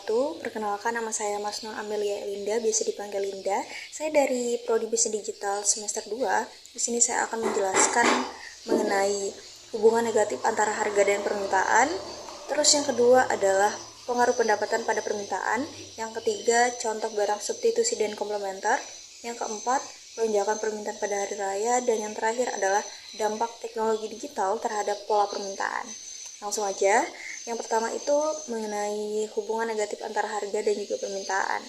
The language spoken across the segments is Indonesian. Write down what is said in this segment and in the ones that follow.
wabarakatuh. Perkenalkan, nama saya Masnun Amelia Linda, biasa dipanggil Linda. Saya dari Prodi Bisnis Digital semester 2. Di sini saya akan menjelaskan mengenai hubungan negatif antara harga dan permintaan. Terus yang kedua adalah pengaruh pendapatan pada permintaan. Yang ketiga, contoh barang substitusi dan komplementer. Yang keempat, lonjakan permintaan pada hari raya. Dan yang terakhir adalah dampak teknologi digital terhadap pola permintaan. Langsung aja. Yang pertama itu mengenai hubungan negatif antara harga dan juga permintaan.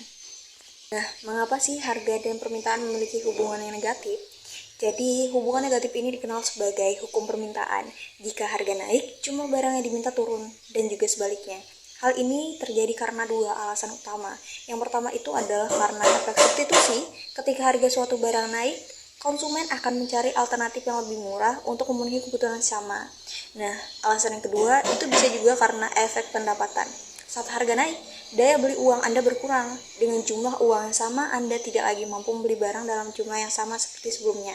Nah, mengapa sih harga dan permintaan memiliki hubungan yang negatif? Jadi, hubungan negatif ini dikenal sebagai hukum permintaan. Jika harga naik, jumlah barang yang diminta turun, dan juga sebaliknya. Hal ini terjadi karena dua alasan utama. Yang pertama itu adalah karena efek substitusi. Ketika harga suatu barang naik, konsumen akan mencari alternatif yang lebih murah untuk memenuhi kebutuhan sama. Nah, alasan yang kedua itu bisa juga karena efek pendapatan. Saat harga naik, daya beli uang Anda berkurang. Dengan jumlah uang yang sama, Anda tidak lagi mampu membeli barang dalam jumlah yang sama seperti sebelumnya.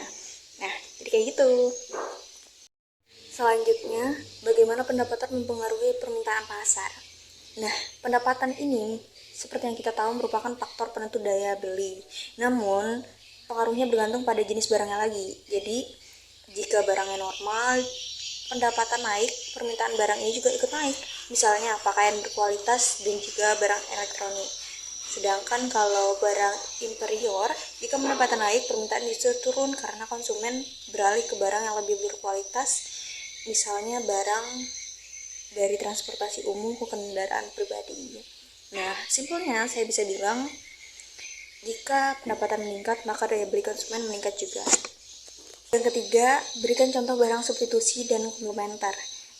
Nah, jadi kayak gitu. Selanjutnya, bagaimana pendapatan mempengaruhi permintaan pasar? Nah, pendapatan ini seperti yang kita tahu merupakan faktor penentu daya beli. Namun, pengaruhnya bergantung pada jenis barangnya lagi. Jadi, jika barangnya normal, pendapatan naik, permintaan barang ini juga ikut naik. Misalnya, pakaian berkualitas dan juga barang elektronik. Sedangkan kalau barang inferior, jika pendapatan naik, permintaan justru turun karena konsumen beralih ke barang yang lebih berkualitas. Misalnya, barang dari transportasi umum ke kendaraan pribadi. Nah, simpelnya saya bisa bilang, jika pendapatan meningkat, maka daya beli konsumen meningkat juga. Yang ketiga, berikan contoh barang substitusi dan komplementer.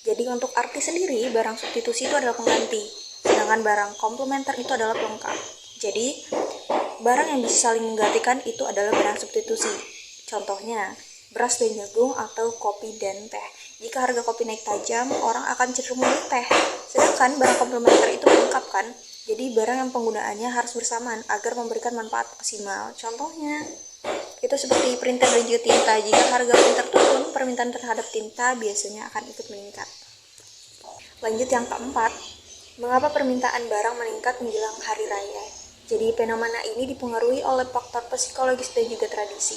Jadi untuk arti sendiri, barang substitusi itu adalah pengganti, sedangkan barang komplementer itu adalah pelengkap. Jadi, barang yang bisa saling menggantikan itu adalah barang substitusi. Contohnya, beras dan jagung atau kopi dan teh. Jika harga kopi naik tajam, orang akan cenderung memilih teh. Sedangkan barang komplementer itu pelengkap kan? Jadi barang yang penggunaannya harus bersamaan agar memberikan manfaat maksimal. Contohnya, itu seperti printer dan juga tinta. Jika harga printer turun, permintaan terhadap tinta biasanya akan ikut meningkat. Lanjut yang keempat, mengapa permintaan barang meningkat menjelang hari raya? Jadi fenomena ini dipengaruhi oleh faktor psikologis dan juga tradisi.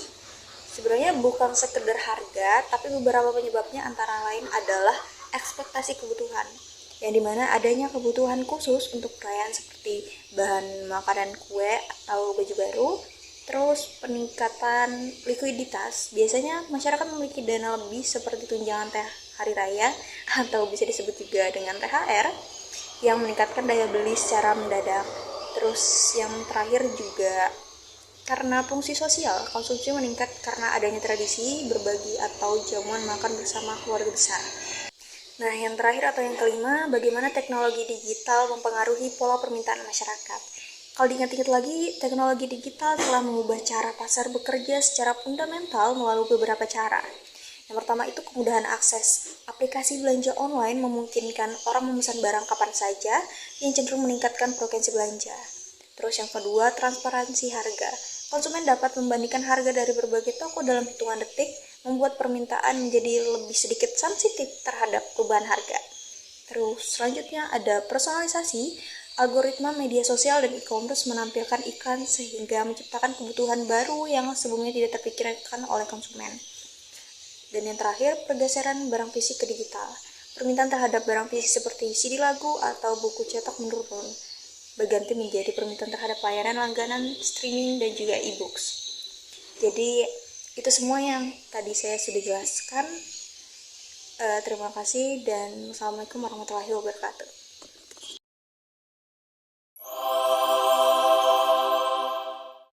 Sebenarnya bukan sekedar harga, tapi beberapa penyebabnya antara lain adalah ekspektasi kebutuhan, yang dimana adanya kebutuhan khusus untuk perayaan seperti bahan makanan kue atau baju baru. Terus peningkatan likuiditas, biasanya masyarakat memiliki dana lebih seperti tunjangan hari raya atau bisa disebut juga dengan THR yang meningkatkan daya beli secara mendadak. Terus yang terakhir juga karena fungsi sosial, konsumsi meningkat karena adanya tradisi berbagi atau jamuan makan bersama keluarga besar. Nah, yang terakhir atau yang kelima, bagaimana teknologi digital mempengaruhi pola permintaan masyarakat. Kalau diingat-ingat lagi, teknologi digital telah mengubah cara pasar bekerja secara fundamental melalui beberapa cara. Yang pertama itu kemudahan akses. Aplikasi belanja online memungkinkan orang memesan barang kapan saja yang cenderung meningkatkan frekuensi belanja. Terus yang kedua, transparansi harga. Konsumen dapat membandingkan harga dari berbagai toko dalam hitungan detik, membuat permintaan menjadi lebih sedikit sensitif terhadap perubahan harga. Terus selanjutnya ada personalisasi. Algoritma media sosial dan e-commerce menampilkan iklan sehingga menciptakan kebutuhan baru yang sebelumnya tidak terpikirkan oleh konsumen. Dan yang terakhir, pergeseran barang fisik ke digital. Permintaan terhadap barang fisik seperti CD lagu atau buku cetak menurun, berganti menjadi permintaan terhadap layanan langganan, streaming, dan juga e-books. Jadi, itu semua yang tadi saya sudah jelaskan. Terima kasih dan Wassalamualaikum warahmatullahi wabarakatuh.